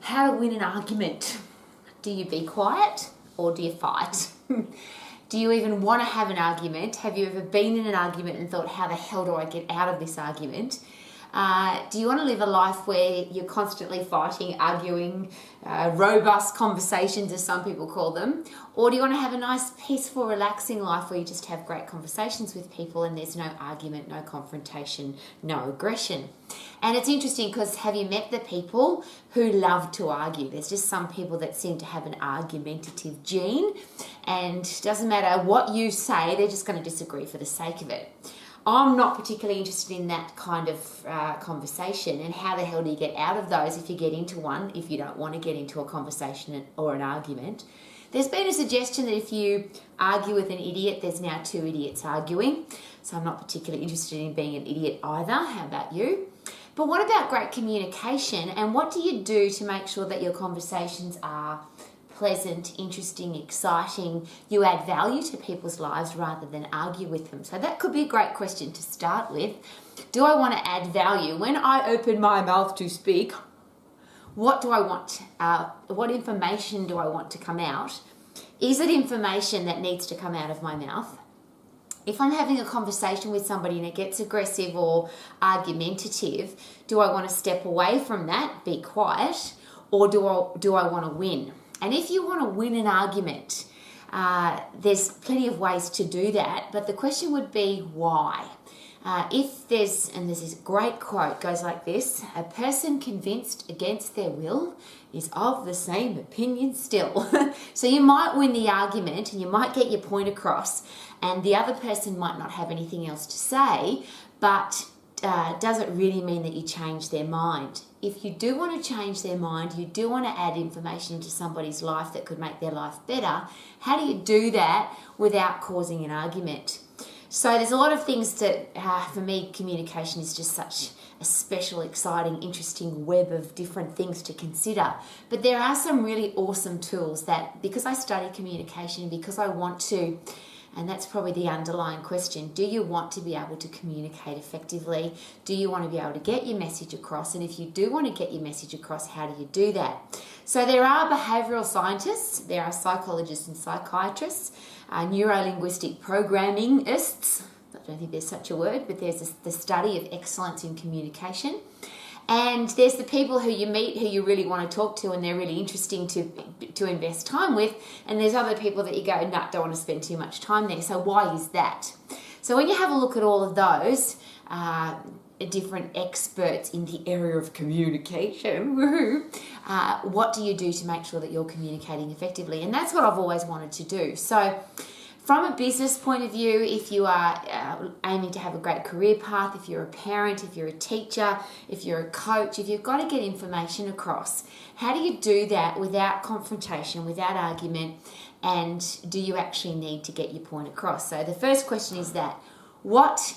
How to win an argument. Do you be quiet or do you fight? Do you even want to have an argument? Have you ever been in an argument and thought, how the hell do I get out of this argument? Do you want to live a life where you're constantly fighting, arguing, robust conversations, as some people call them? Or do you want to have a nice, peaceful, relaxing life where you just have great conversations with people and there's no argument, no confrontation, no aggression? And it's interesting because have you met the people who love to argue? There's just some people that seem to have an argumentative gene, and it doesn't matter what you say, they're just going to disagree for the sake of it. I'm not particularly interested in that kind of conversation, and how the hell do you get out of those if you get into one, if you don't want to get into a conversation or an argument? There's been a suggestion that if you argue with an idiot, there's now two idiots arguing, so I'm not particularly interested in being an idiot either. How about you? But what about great communication, and what do you do to make sure that your conversations are pleasant, interesting, exciting, you add value to people's lives rather than argue with them? So that could be a great question to start with. Do I want to add value? When I open my mouth to speak, what do I want? What information do I want to come out? Is it information that needs to come out of my mouth? If I'm having a conversation with somebody and it gets aggressive or argumentative, do I want to step away from that, be quiet, or do I want to win? And if you want to win an argument, there's plenty of ways to do that, but the question would be why? And there's this great quote, goes like this: a person convinced against their will is of the same opinion still. So you might win the argument and you might get your point across, and the other person might not have anything else to say, but does it really mean that you change their mind? If you do want to change their mind, you do want to add information into somebody's life that could make their life better, how do you do that without causing an argument? So there's a lot of things that, for me, communication is just such a special, exciting, interesting web of different things to consider. But there are some really awesome tools that, because I study communication, because I want to, and that's probably the underlying question, do you want to be able to communicate effectively? Do you want to be able to get your message across? And if you do want to get your message across, how do you do that? So there are behavioural scientists, there are psychologists and psychiatrists, neuro-linguistic programmingists, I don't think there's such a word, but there's the study of excellence in communication. And there's the people who you meet who you really want to talk to and they're really interesting to invest time with. And there's other people that you go, nah, don't want to spend too much time there. So why is that? So when you have a look at all of those different experts in the area of communication, what do you do to make sure that you're communicating effectively? And that's what I've always wanted to do. So from a business point of view, if you are aiming to have a great career path, if you're a parent, if you're a teacher, if you're a coach, if you've got to get information across, how do you do that without confrontation, without argument, and do you actually need to get your point across? So the first question is that, what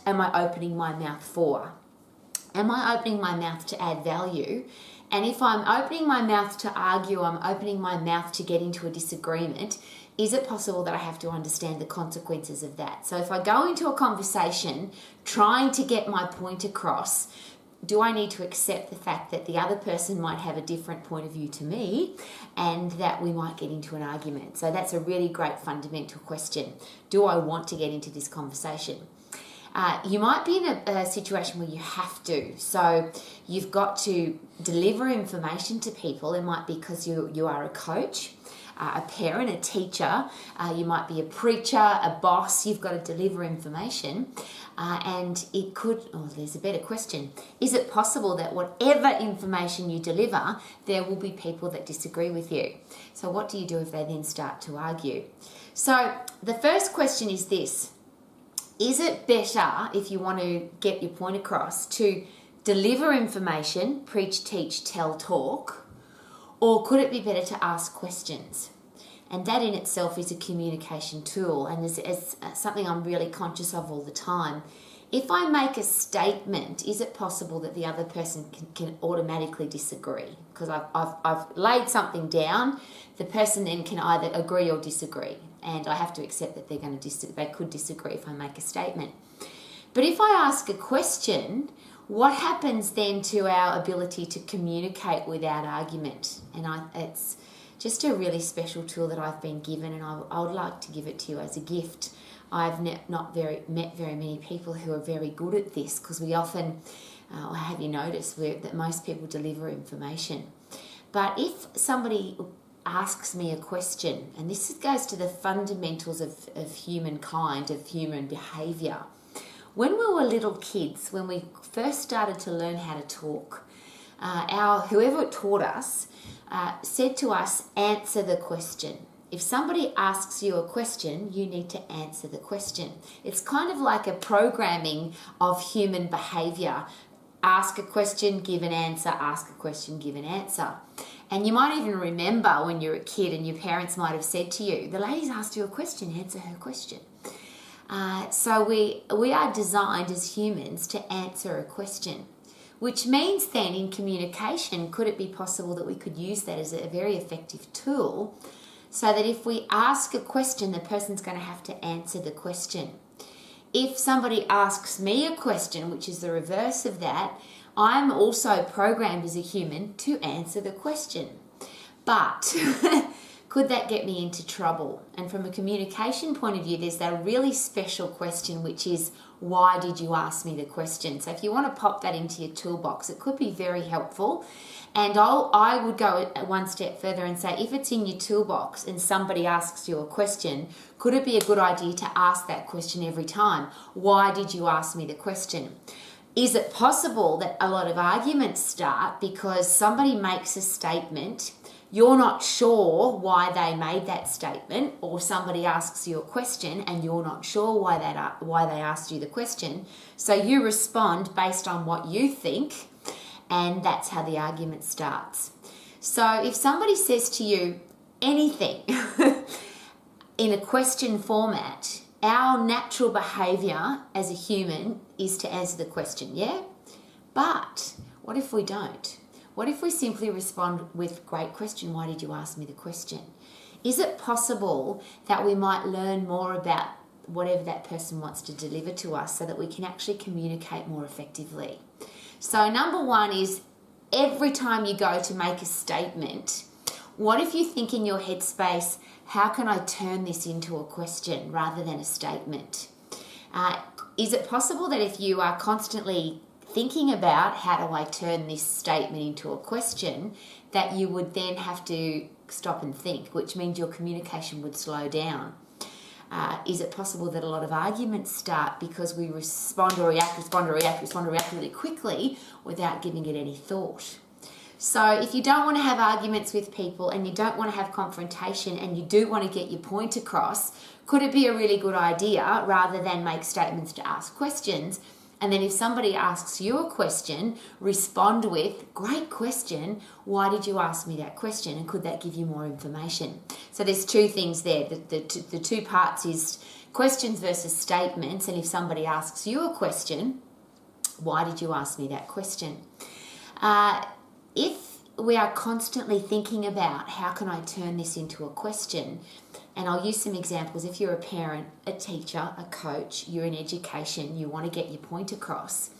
am I opening my mouth for? Am I opening my mouth to add value? And if I'm opening my mouth to argue, I'm opening my mouth to get into a disagreement, is it possible that I have to understand the consequences of that? So if I go into a conversation trying to get my point across, do I need to accept the fact that the other person might have a different point of view to me and that we might get into an argument? So that's a really great fundamental question. Do I want to get into this conversation? You might be in a situation where you have to. So you've got to deliver information to people. It might be because you are a coach, a parent, a teacher, you might be a preacher, a boss. You've got to deliver information, and it could, there's a better question, is it possible that whatever information you deliver, there will be people that disagree with you? So what do you do if they then start to argue? So the first question is this: is it better, if you want to get your point across, to deliver information, preach, teach, tell, talk, or could it be better to ask questions? And that in itself is a communication tool, and is something I'm really conscious of all the time. If I make a statement, is it possible that the other person can automatically disagree? Because I've laid something down, the person then can either agree or disagree, and I have to accept that they could disagree if I make a statement. But if I ask a question, what happens then to our ability to communicate without argument? And it's just a really special tool that I've been given, and I would like to give it to you as a gift. I've not met very many people who are very good at this, because we often, or have you noticed, that most people deliver information. But if somebody asks me a question, and this goes to the fundamentals of humankind, of human behaviour. When we were little kids, when we first started to learn how to talk, whoever taught us said to us, answer the question. If somebody asks you a question, you need to answer the question. It's kind of like a programming of human behaviour. Ask a question, give an answer, ask a question, give an answer. And you might even remember when you're a kid and your parents might have said to you, the lady's asked you a question, answer her question. So we are designed as humans to answer a question, which means then in communication, could it be possible that we could use that as a very effective tool, so that if we ask a question, the person's going to have to answer the question. If somebody asks me a question, which is the reverse of that, I'm also programmed as a human to answer the question. But could that get me into trouble? And from a communication point of view, there's that really special question, which is, why did you ask me the question? So if you want to pop that into your toolbox, it could be very helpful. And I would go one step further and say, if it's in your toolbox and somebody asks you a question, could it be a good idea to ask that question every time? Why did you ask me the question? Is it possible that a lot of arguments start because somebody makes a statement, you're not sure why they made that statement, or somebody asks you a question and you're not sure why they asked you the question, so you respond based on what you think, and that's how the argument starts. So if somebody says to you anything in a question format, our natural behaviour as a human is to answer the question, yeah? But what if we don't? What if we simply respond with, great question, why did you ask me the question? Is it possible that we might learn more about whatever that person wants to deliver to us, so that we can actually communicate more effectively? So number one is, every time you go to make a statement, what if you think in your headspace, how can I turn this into a question rather than a statement? Is it possible that if you are constantly thinking about how do I turn this statement into a question, that you would then have to stop and think, which means your communication would slow down? Is it possible that a lot of arguments start because we respond or react really quickly without giving it any thought? So if you don't want to have arguments with people, and you don't want to have confrontation, and you do want to get your point across, could it be a really good idea, rather than make statements, to ask questions? And then if somebody asks you a question, respond with, great question, why did you ask me that question? And could that give you more information? So there's two things there. The two parts is questions versus statements. And if somebody asks you a question, why did you ask me that question? If we are constantly thinking about how can I turn this into a question, and I'll use some examples. If you're a parent, a teacher, a coach, you're in education, you want to get your point across.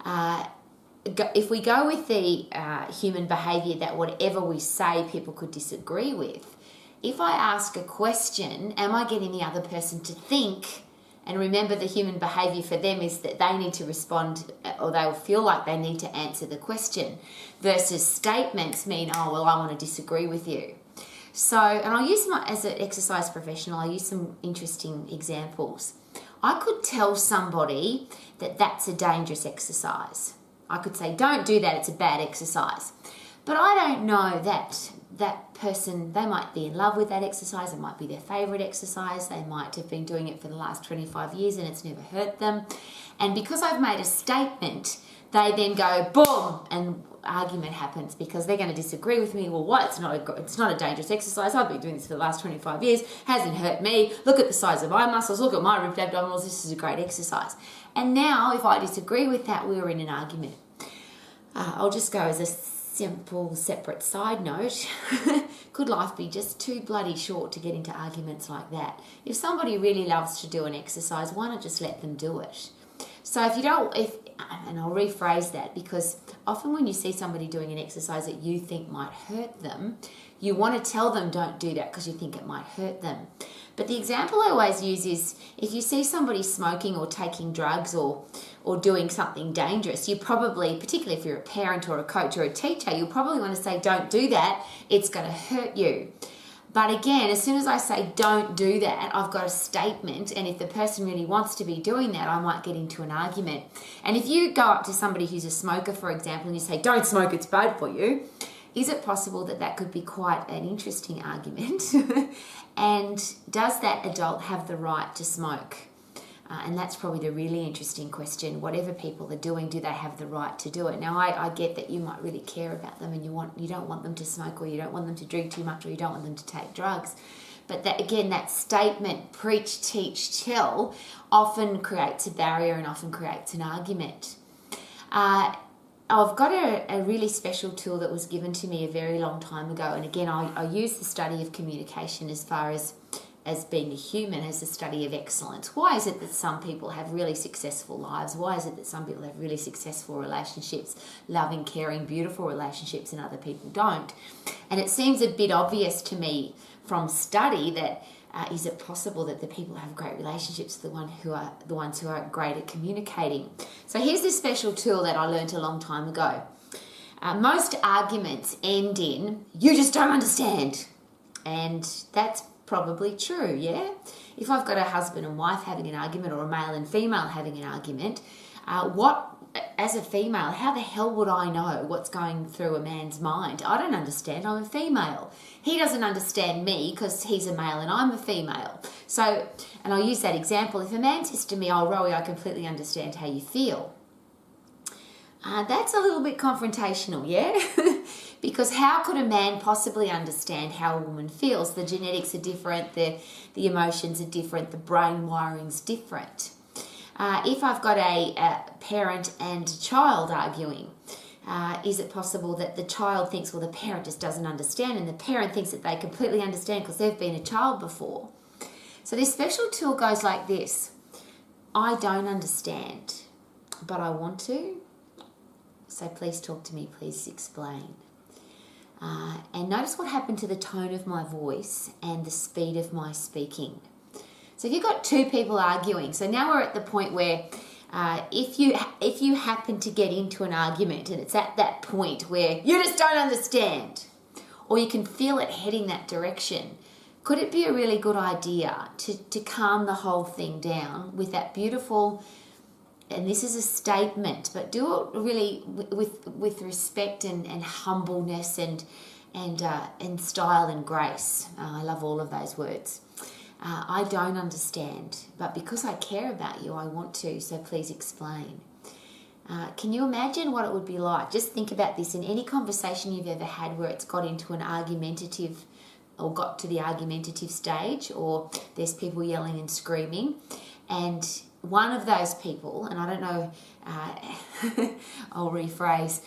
If we go with the human behaviour that whatever we say people could disagree with, if I ask a question, am I getting the other person to think? And remember, the human behaviour for them is that they need to respond, or they'll feel like they need to answer the question, versus statements mean, oh, well, I want to disagree with you. So, and I'll use as an exercise professional, I'll use some interesting examples. I could tell somebody that that's a dangerous exercise. I could say, don't do that, it's a bad exercise. But I don't know that that person, they might be in love with that exercise, it might be their favourite exercise, they might have been doing it for the last 25 years and it's never hurt them. And because I've made a statement, they then go, boom, and argument happens, because they're going to disagree with me. Well, what? It's not a dangerous exercise. I've been doing this for the last 25 years. Hasn't hurt me. Look at the size of my muscles. Look at my ripped abdominals. This is a great exercise. And now, if I disagree with that, we're in an argument. I'll just go as a simple, separate side note. Could life be just too bloody short to get into arguments like that? If somebody really loves to do an exercise, why not just let them do it? So and I'll rephrase that, because often when you see somebody doing an exercise that you think might hurt them, you want to tell them don't do that because you think it might hurt them. But the example I always use is if you see somebody smoking or taking drugs or doing something dangerous, you probably, particularly if you're a parent or a coach or a teacher, you'll probably want to say, don't do that, it's going to hurt you. But again, as soon as I say don't do that, I've got a statement, and if the person really wants to be doing that, I might get into an argument. And if you go up to somebody who's a smoker, for example, and you say, don't smoke, it's bad for you, is it possible that that could be quite an interesting argument? And does that adult have the right to smoke? And that's probably the really interesting question. Whatever people are doing, do they have the right to do it? Now, I get that you might really care about them and you don't want them to smoke, or you don't want them to drink too much, or you don't want them to take drugs. But that, again, that statement, preach, teach, tell, often creates a barrier and often creates an argument. I've got a really special tool that was given to me a very long time ago. And again, I use the study of communication as far as being a human, as a study of excellence. Why is it that some people have really successful lives? Why is it that some people have really successful relationships, loving, caring, beautiful relationships, and other people don't? And it seems a bit obvious to me from study that is it possible that the people who have great relationships are the ones who are great at communicating? So here's this special tool that I learned a long time ago. Most arguments end in, you just don't understand. And that's probably true, yeah? If I've got a husband and wife having an argument, or a male and female having an argument, as a female, how the hell would I know what's going through a man's mind? I don't understand. I'm a female. He doesn't understand me because he's a male and I'm a female. So, and I'll use that example. If a man says to me, oh, Rowie, I completely understand how you feel. That's a little bit confrontational, yeah? Because how could a man possibly understand how a woman feels? The genetics are different, the emotions are different, the brain wiring's different. If I've got a parent and a child arguing, is it possible that the child thinks, well, the parent just doesn't understand, and the parent thinks that they completely understand because they've been a child before? So this special tool goes like this. I don't understand, but I want to. So please talk to me, please explain. And notice what happened to the tone of my voice and the speed of my speaking. So if you've got two people arguing, so now we're at the point where if you happen to get into an argument and it's at that point where you just don't understand, or you can feel it heading that direction, could it be a really good idea to calm the whole thing down with that beautiful, and this is a statement, but do it really with respect and humbleness and style and grace. I love all of those words. I don't understand, but because I care about you, I want to, so please explain. Can you imagine what it would be like? Just think about this in any conversation you've ever had where it's got into an argumentative, or got to the argumentative stage, or there's people yelling and screaming, and one of those people, and I don't know, I'll rephrase,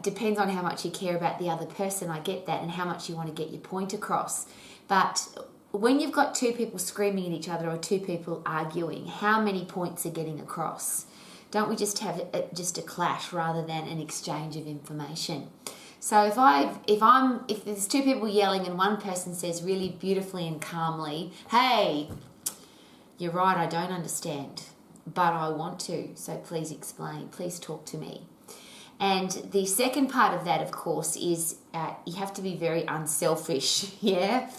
depends on how much you care about the other person, I get that, and how much you want to get your point across. But when you've got two people screaming at each other or two people arguing, how many points are getting across? Don't we just have just a clash rather than an exchange of information? So if there's two people yelling and one person says really beautifully and calmly, hey, you're right, I don't understand, but I want to, so please explain, please talk to me. And the second part of that, of course, is you have to be very unselfish, yeah?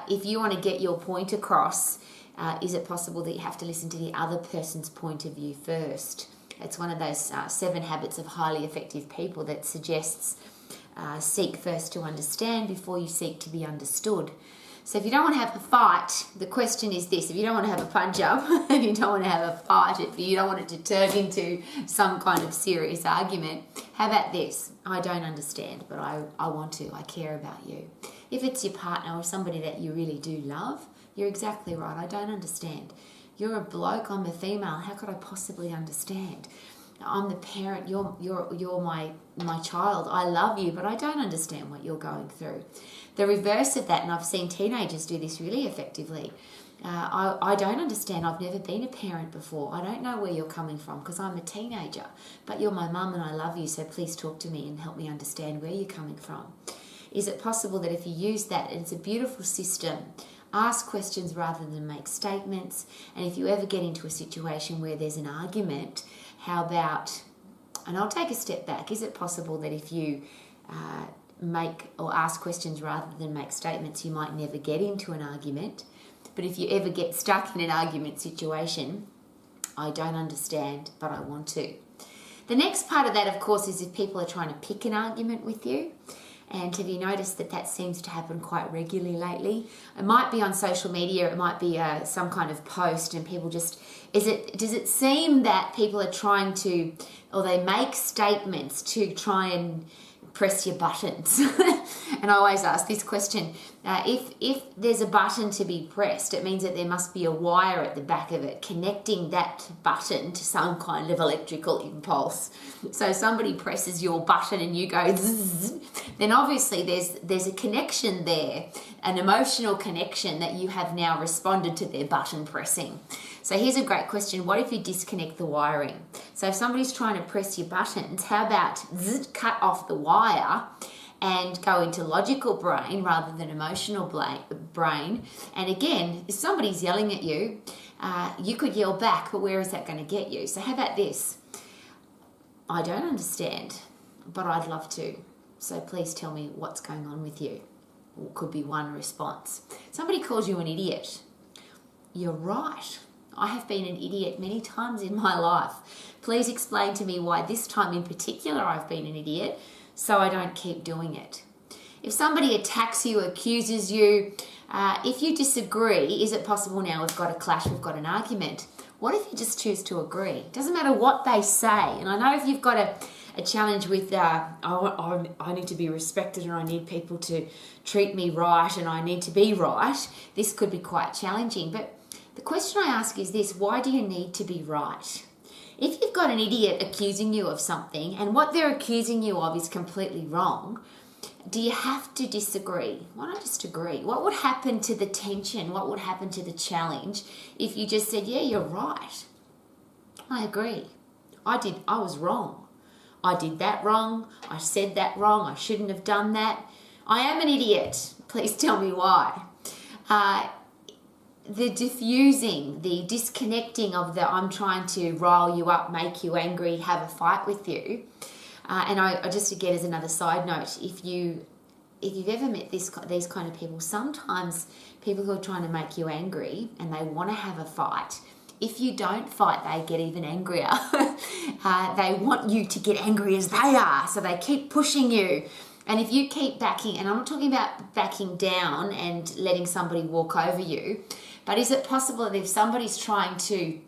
If you want to get your point across, is it possible that you have to listen to the other person's point of view first? It's one of those 7 habits of highly effective people that suggests seek first to understand before you seek to be understood. So if you don't want to have a fight, the question is this: if you don't want to have a punch-up, if you don't want to have a fight, if you don't want it to turn into some kind of serious argument, how about this? I don't understand, but I want to. I care about you. If it's your partner or somebody that you really do love, you're exactly right. I don't understand. You're a bloke, I'm a female. How could I possibly understand? I'm the parent, you're my child. I love you, but I don't understand what you're going through. The reverse of that, and I've seen teenagers do this really effectively. I don't understand. I've never been a parent before. I don't know where you're coming from because I'm a teenager, but you're my mum and I love you, so please talk to me and help me understand where you're coming from. Is it possible that if you use that, and it's a beautiful system, ask questions rather than make statements, and if you ever get into a situation where there's an argument, how about, and I'll take a step back, is it possible that if you make or ask questions rather than make statements, you might never get into an argument? But if you ever get stuck in an argument situation, I don't understand, but I want to. The next part of that, of course, is if people are trying to pick an argument with you. And have you noticed that that seems to happen quite regularly lately? It might be on social media, it might be some kind of post, and people just, does it seem that people are trying to, or they make statements to try and press your buttons? And I always ask this question, if there's a button to be pressed, it means that there must be a wire at the back of it connecting that button to some kind of electrical impulse. So somebody presses your button and you go zzz, then obviously there's a connection there, an emotional connection that you have now responded to their button pressing. So here's a great question. What if you disconnect the wiring? So if somebody's trying to press your buttons, how about cut off the wire and go into logical brain rather than emotional brain? And again, if somebody's yelling at you, you could yell back, but where is that going to get you? So how about this? I don't understand, but I'd love to. So please tell me what's going on with you. Could be one response. Somebody calls you an idiot. You're right. I have been an idiot many times in my life. Please explain to me why this time in particular I've been an idiot so I don't keep doing it. If somebody attacks you, accuses you, if you disagree, is it possible now we've got a clash, we've got an argument? What if you just choose to agree? It doesn't matter what they say. And I know if you've got a challenge with, I need to be respected and I need people to treat me right and I need to be right, this could be quite challenging. But the question I ask is this: why do you need to be right? If you've got an idiot accusing you of something and what they're accusing you of is completely wrong, do you have to disagree? Why not just agree? What would happen to the tension? What would happen to the challenge if you just said, yeah, you're right. I agree. I was wrong. I did that wrong. I said that wrong. I shouldn't have done that. I am an idiot. Please tell me why. The diffusing, the disconnecting of the I'm trying to rile you up, make you angry, have a fight with you. And I just, again, as another side note, if you've ever met these kind of people, sometimes people who are trying to make you angry and they want to have a fight, if you don't fight, they get even angrier. They want you to get angry as they are, so they keep pushing you. And if you keep backing, and I'm not talking about backing down and letting somebody walk over you, but is it possible that if somebody's trying to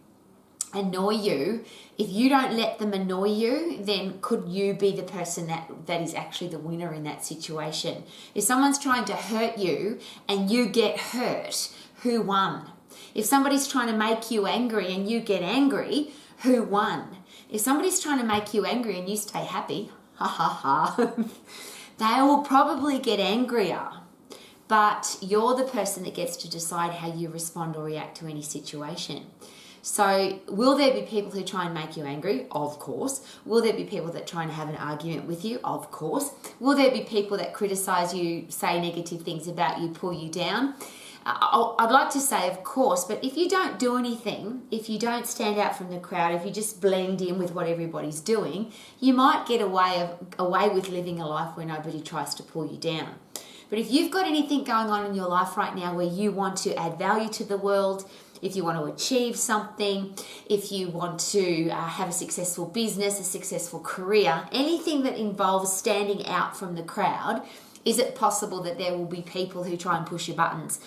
annoy you, if you don't let them annoy you, then could you be the person that is actually the winner in that situation? If someone's trying to hurt you and you get hurt, who won? If somebody's trying to make you angry and you get angry, who won? If somebody's trying to make you angry and you stay happy, ha ha ha, they will probably get angrier. But you're the person that gets to decide how you respond or react to any situation. So will there be people who try and make you angry? Of course. Will there be people that try and have an argument with you? Of course. Will there be people that criticize you, say negative things about you, pull you down? I'd like to say of course, but if you don't do anything, if you don't stand out from the crowd, if you just blend in with what everybody's doing, you might get away with living a life where nobody tries to pull you down. But if you've got anything going on in your life right now where you want to add value to the world, if you want to achieve something, if you want to have a successful business, a successful career, anything that involves standing out from the crowd, is it possible that there will be people who try and push your buttons,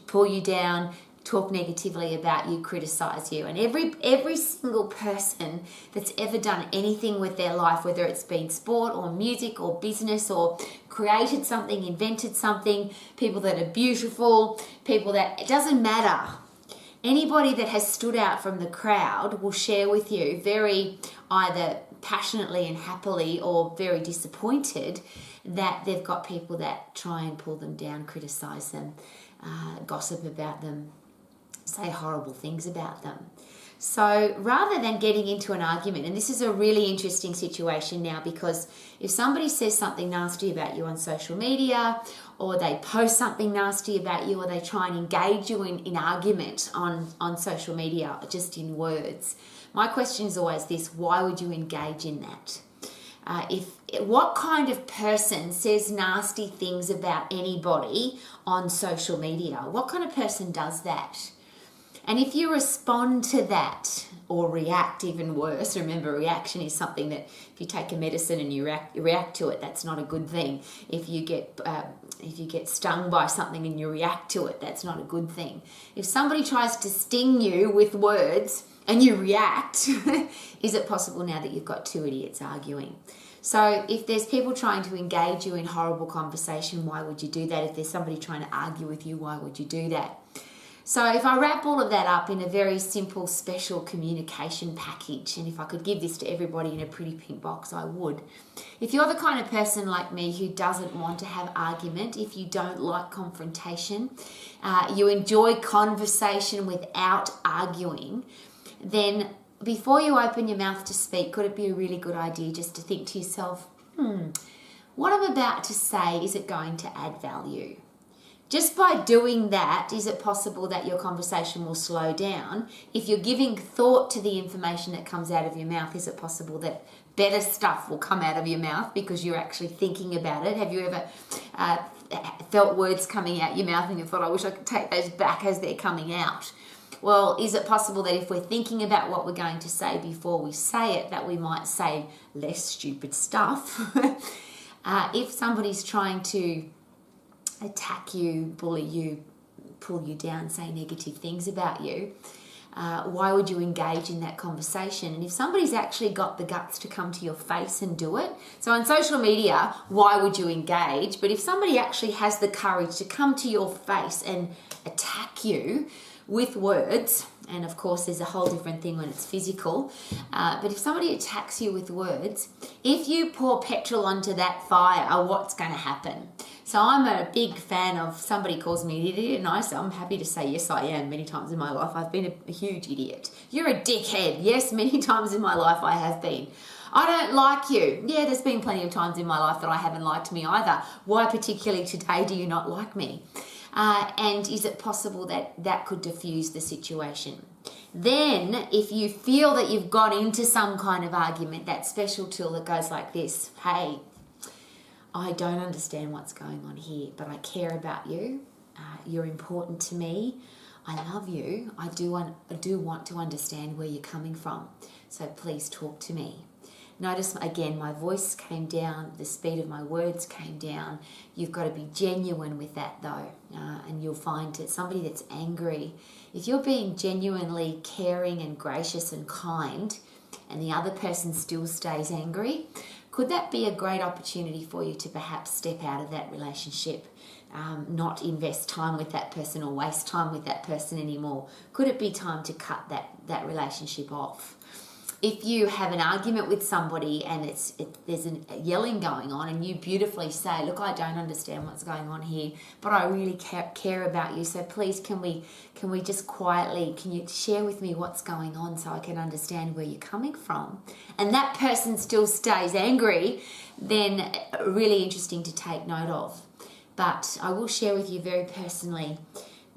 pull you down, talk negatively about you, criticize you? And every single person that's ever done anything with their life, whether it's been sport or music or business or created something, invented something, people that are beautiful, people that, it doesn't matter. Anybody that has stood out from the crowd will share with you very either passionately and happily or very disappointed that they've got people that try and pull them down, criticize them, gossip about them. say horrible things about them. So rather than getting into an argument, and this is a really interesting situation now, because if somebody says something nasty about you on social media, or they post something nasty about you, or they try and engage you in argument on social media, just in words, my question is always this: why would you engage in that? What kind of person says nasty things about anybody on social media? What kind of person does that? And if you respond to that, or react, even worse, remember, reaction is something that if you take a medicine and you react to it, that's not a good thing. If you get stung by something and you react to it, that's not a good thing. If somebody tries to sting you with words and you react, is it possible now that you've got two idiots arguing? So if there's people trying to engage you in horrible conversation, why would you do that? If there's somebody trying to argue with you, why would you do that? So if I wrap all of that up in a very simple, special communication package, and if I could give this to everybody in a pretty pink box, I would. If you're the kind of person like me who doesn't want to have argument, if you don't like confrontation, you enjoy conversation without arguing, then before you open your mouth to speak, could it be a really good idea just to think to yourself, what I'm about to say, is it going to add value? Just by doing that, is it possible that your conversation will slow down? If you're giving thought to the information that comes out of your mouth, is it possible that better stuff will come out of your mouth because you're actually thinking about it? Have you ever felt words coming out your mouth and you thought, I wish I could take those back as they're coming out? Well, is it possible that if we're thinking about what we're going to say before we say it, that we might say less stupid stuff? If somebody's trying to attack you, bully you, pull you down, say negative things about you, why would you engage in that conversation? And if somebody's actually got the guts to come to your face and do it, so on social media, why would you engage? But if somebody actually has the courage to come to your face and attack you with words, and of course there's a whole different thing when it's physical, but if somebody attacks you with words, if you pour petrol onto that fire, what's going to happen? So I'm a big fan of, somebody calls me an idiot, and I'm happy to say yes, I am. Many times in my life I've been a huge idiot. You're a dickhead. Yes, many times in my life I have been. I don't like you. Yeah, there's been plenty of times in my life that I haven't liked me either. Why particularly today do you not like me? And is it possible that that could diffuse the situation? Then, if you feel that you've got into some kind of argument, that special tool that goes like this: hey, I don't understand what's going on here, but I care about you. You're important to me. I love you. I do want to understand where you're coming from. So please talk to me. Notice again, my voice came down, the speed of my words came down. You've got to be genuine with that though, and you'll find that somebody that's angry, if you're being genuinely caring and gracious and kind, and the other person still stays angry, could that be a great opportunity for you to perhaps step out of that relationship, not invest time with that person or waste time with that person anymore? Could it be time to cut that relationship off? If you have an argument with somebody and there's a yelling going on, and you beautifully say, look, I don't understand what's going on here, but I really care about you, so please can we just quietly, can you share with me what's going on so I can understand where you're coming from? And that person still stays angry, then really interesting to take note of. But I will share with you very personally,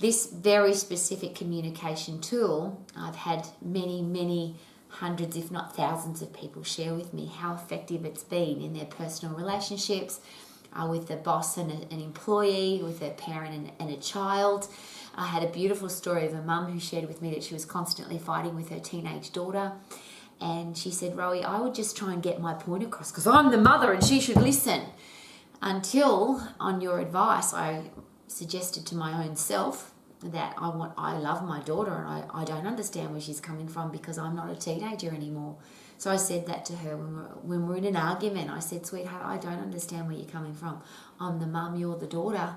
this very specific communication tool, I've had many hundreds, if not thousands of people share with me how effective it's been in their personal relationships, with a boss and an employee, with a parent and a child. I had a beautiful story of a mum who shared with me that she was constantly fighting with her teenage daughter. And she said, Rowie, I would just try and get my point across because I'm the mother and she should listen. Until, on your advice, I suggested to my own self that I love my daughter and I don't understand where she's coming from because I'm not a teenager anymore. So I said that to her when we're in an argument. I said, sweetheart, I don't understand where you're coming from. I'm the mum, you're the daughter.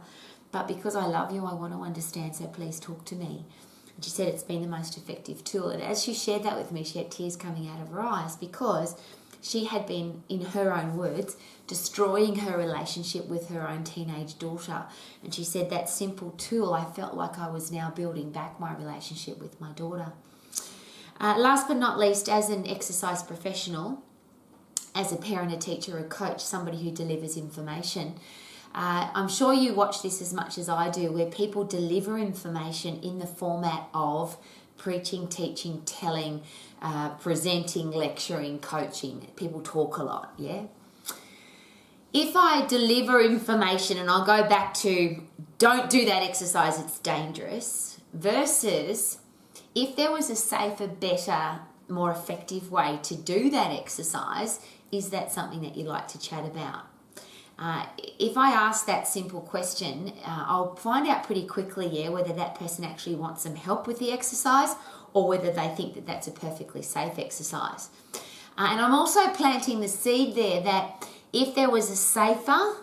But because I love you, I want to understand, so please talk to me. And she said it's been the most effective tool. And as she shared that with me, she had tears coming out of her eyes because she had been, in her own words, destroying her relationship with her own teenage daughter. And she said that simple tool, I felt like I was now building back my relationship with my daughter. Last but not least, as an exercise professional, as a parent, a teacher, a coach, somebody who delivers information, I'm sure you watch this as much as I do, where people deliver information in the format of preaching, teaching, telling, presenting, lecturing, coaching. People talk a lot, yeah? If I deliver information, and I'll go back to don't do that exercise, it's dangerous, versus if there was a safer, better, more effective way to do that exercise, is that something that you'd like to chat about? If I ask that simple question, I'll find out pretty quickly, whether that person actually wants some help with the exercise or whether they think that that's a perfectly safe exercise. And I'm also planting the seed there that if there was a safer,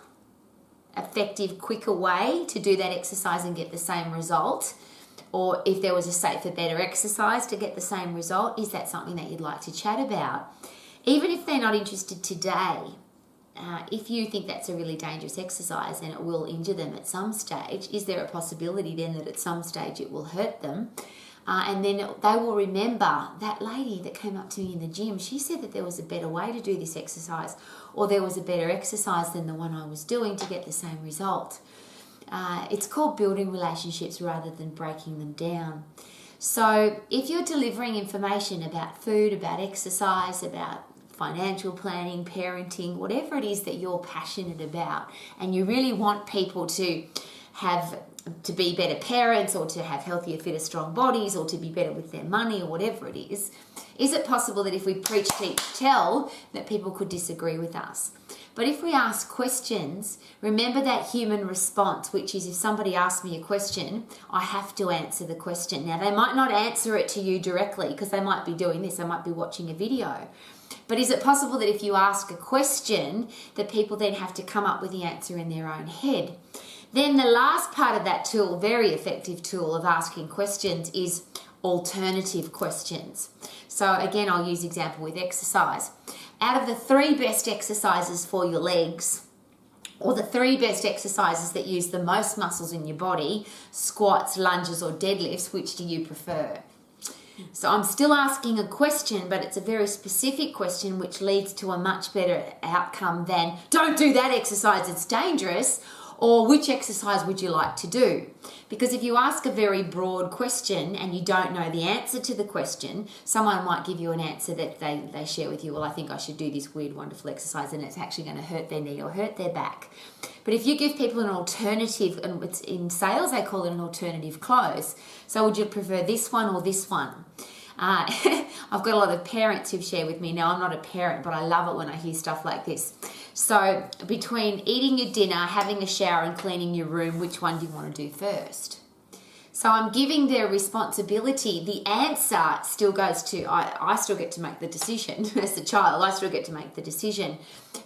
effective, quicker way to do that exercise and get the same result, or if there was a safer, better exercise to get the same result, is that something that you'd like to chat about? Even if they're not interested today, if you think that's a really dangerous exercise and it will injure them at some stage, is there a possibility then that at some stage it will hurt them? And then they will remember that lady that came up to me in the gym, she said that there was a better way to do this exercise, or there was a better exercise than the one I was doing to get the same result. It's called building relationships rather than breaking them down. So if you're delivering information about food, about exercise, about financial planning, parenting, whatever it is that you're passionate about, and you really want people to be better parents, or to have healthier, fitter, strong bodies, or to be better with their money, or whatever it is it possible that if we preach, teach, tell, that people could disagree with us? But if we ask questions, remember that human response, which is if somebody asks me a question, I have to answer the question. Now, they might not answer it to you directly because they might be doing this, they might be watching a video. But is it possible that if you ask a question, that people then have to come up with the answer in their own head? Then the last part of that tool, very effective tool of asking questions, is alternative questions. So again, I'll use example with exercise. Out of the 3 best exercises for your legs, or the 3 best exercises that use the most muscles in your body, squats, lunges, or deadlifts, which do you prefer? So I'm still asking a question, but it's a very specific question which leads to a much better outcome than don't do that exercise, it's dangerous, or which exercise would you like to do? Because if you ask a very broad question and you don't know the answer to the question, someone might give you an answer that they share with you, well, I think I should do this weird, wonderful exercise and it's actually going to hurt their knee or hurt their back. But if you give people an alternative, and it's in sales they call it an alternative close, so would you prefer this one or this one? I've got a lot of parents who've shared with me. Now, I'm not a parent, but I love it when I hear stuff like this. So between eating your dinner, having a shower and cleaning your room, which one do you want to do first? So I'm giving their responsibility. The answer still goes to, I still get to make the decision. As a child, I still get to make the decision.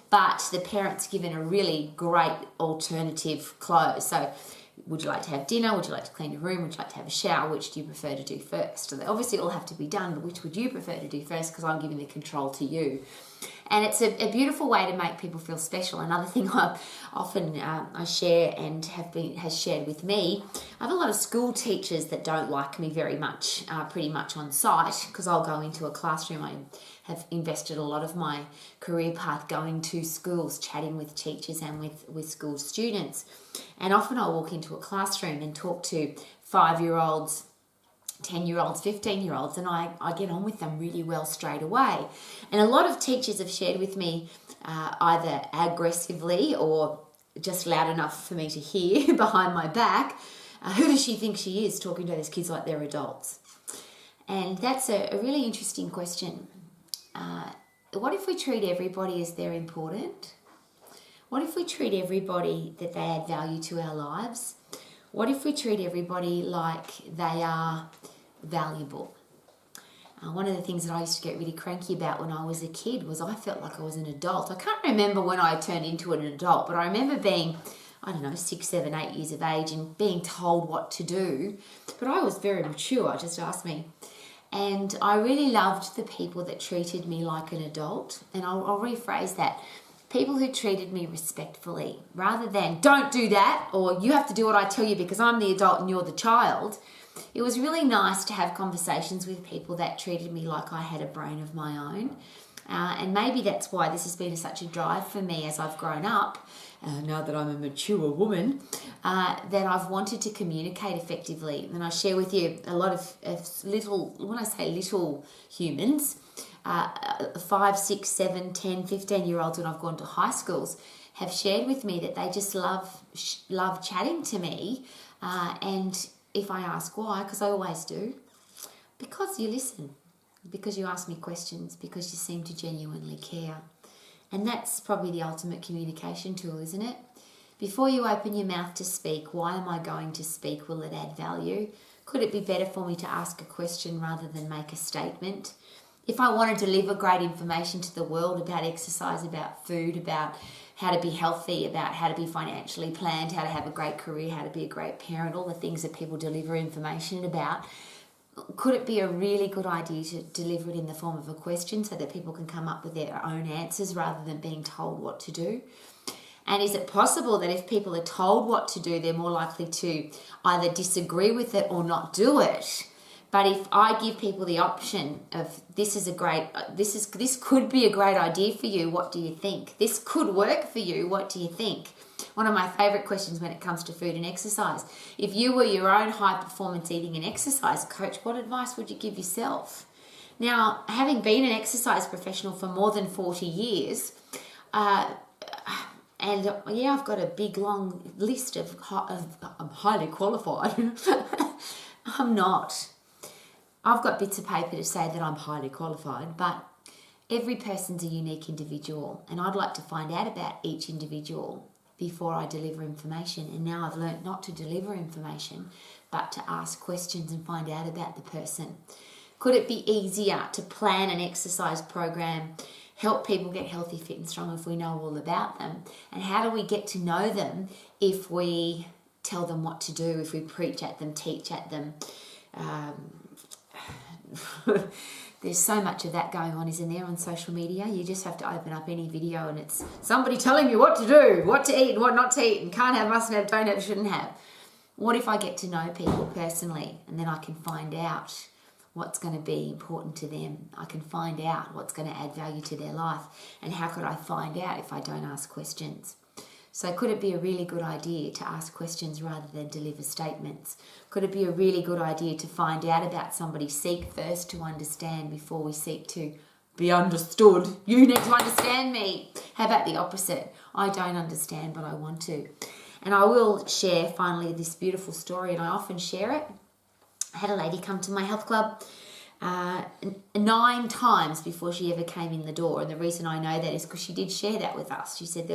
But the parent's given a really great alternative close. So would you like to have dinner? Would you like to clean your room? Would you like to have a shower? Which do you prefer to do first? So they obviously all have to be done, but which would you prefer to do first? Because I'm giving the control to you. And it's a beautiful way to make people feel special. Another thing I often I share and has shared with me, I have a lot of school teachers that don't like me very much, pretty much on site, because I'll go into a classroom. I have invested a lot of my career path going to schools, chatting with teachers and with school students. And often I'll walk into a classroom and talk to 5-year-olds, 10-year-olds, 15-year-olds, and I get on with them really well straight away. And a lot of teachers have shared with me either aggressively or just loud enough for me to hear behind my back, who does she think she is talking to those kids like they're adults? And that's a really interesting question. What if we treat everybody as they're important? What if we treat everybody that they add value to our lives? What if we treat everybody like they are valuable? One of the things that I used to get really cranky about when I was a kid was I felt like I was an adult. I can't remember when I turned into an adult, but I remember being, 6, 7, 8 years of age and being told what to do. But I was very mature, just ask me. And I really loved the people that treated me like an adult. And I'll rephrase that. People who treated me respectfully, rather than don't do that, or you have to do what I tell you because I'm the adult and you're the child. It was really nice to have conversations with people that treated me like I had a brain of my own. And maybe that's why this has been such a drive for me as I've grown up, now that I'm a mature woman, that I've wanted to communicate effectively. And I share with you a lot of little, when I say little humans, 5, 6, 7, 10, 15-year-olds when I've gone to high schools have shared with me that they just love chatting to me. And if I ask why, because I always do, because you listen, because you ask me questions, because you seem to genuinely care. And that's probably the ultimate communication tool, isn't it? Before you open your mouth to speak, why am I going to speak? Will it add value? Could it be better for me to ask a question rather than make a statement? If I want to deliver great information to the world about exercise, about food, about how to be healthy, about how to be financially planned, how to have a great career, how to be a great parent, all the things that people deliver information about, could it be a really good idea to deliver it in the form of a question so that people can come up with their own answers rather than being told what to do? And is it possible that if people are told what to do, they're more likely to either disagree with it or not do it? But if I give people the option of this could be a great idea for you, what do you think? This could work for you, what do you think? One of my favourite questions when it comes to food and exercise. If you were your own high performance eating and exercise coach, what advice would you give yourself? Now, having been an exercise professional for more than 40 years, I've got a big long list of I'm highly qualified. I'm not. I've got bits of paper to say that I'm highly qualified, but every person's a unique individual, and I'd like to find out about each individual before I deliver information. And now I've learnt not to deliver information, but to ask questions and find out about the person. Could it be easier to plan an exercise program, help people get healthy, fit and strong if we know all about them? And how do we get to know them if we tell them what to do, if we preach at them, teach at them? There's so much of that going on, isn't there, on social media? You just have to open up any video and it's somebody telling you what to do, what to eat and what not to eat, and can't have, mustn't have, don't have, shouldn't have. What if I get to know people personally and then I can find out what's going to be important to them? I can find out what's going to add value to their life. And how could I find out if I don't ask questions? So could it be a really good idea to ask questions rather than deliver statements? Could it be a really good idea to find out about somebody, seek first to understand before we seek to be understood? You need to understand me. How about the opposite? I don't understand, but I want to. And I will share finally this beautiful story, and I often share it. I had a lady come to my health club 9 times before she ever came in the door, and the reason I know that is because she did share that with us. She said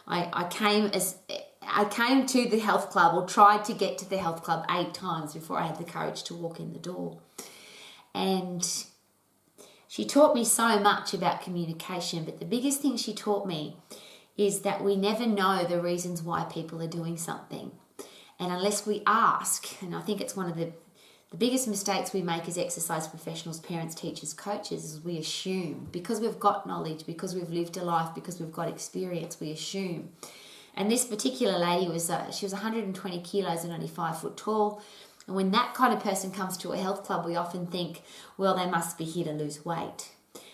I came to the health club, or tried to get to the health club 8 times before I had the courage to walk in the door. And she taught me so much about communication, but the biggest thing she taught me is that we never know the reasons why people are doing something. And unless we ask, and I think it's one of the biggest mistakes we make as exercise professionals, parents, teachers, coaches, is we assume. Because we've got knowledge, because we've lived a life, because we've got experience, we assume. And this particular lady she was 120 kilos and only 5 foot tall. And when that kind of person comes to a health club, we often think, well, they must be here to lose weight.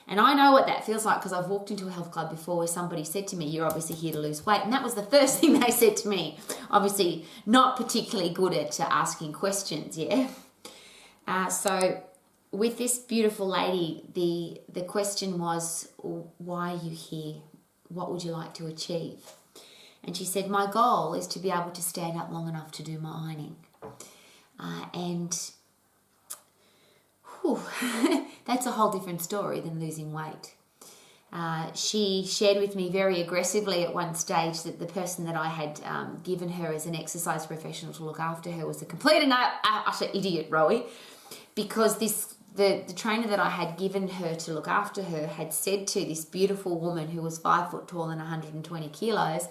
And I know what that feels like, because I've walked into a health club before where somebody said to me, you're obviously here to lose weight. And that was the first thing they said to me. Obviously not particularly good at asking questions, yeah? So with this beautiful lady, the question was, why are you here? What would you like to achieve? And she said, my goal is to be able to stand up long enough to do my ironing. That's a whole different story than losing weight. She shared with me very aggressively at one stage that the person that I had given her as an exercise professional to look after her was a complete and utter idiot, Rowie, because the trainer that I had given her to look after her had said to this beautiful woman who was 5 foot tall and 120 kilos,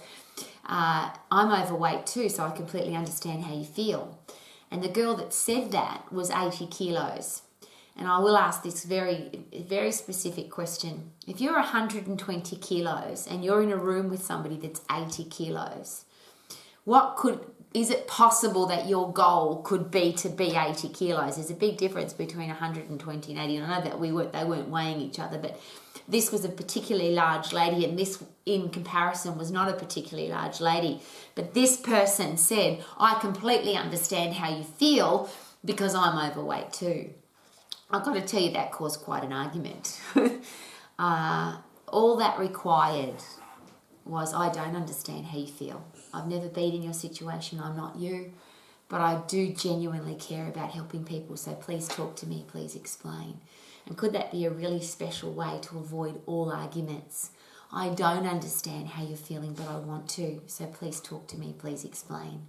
I'm overweight too, so I completely understand how you feel. And the girl that said that was 80 kilos. And I will ask this very, very specific question. If you're 120 kilos and you're in a room with somebody that's 80 kilos, is it possible that your goal could be to be 80 kilos? There's a big difference between 120 and 80. And I know that they weren't weighing each other, but this was a particularly large lady, and this, in comparison, was not a particularly large lady. But this person said, I completely understand how you feel because I'm overweight too. I've got to tell you, that caused quite an argument. All that required was, I don't understand how you feel. I've never been in your situation. I'm not you. But I do genuinely care about helping people. So please talk to me. Please explain. And could that be a really special way to avoid all arguments? I don't understand how you're feeling, but I want to. So please talk to me. Please explain.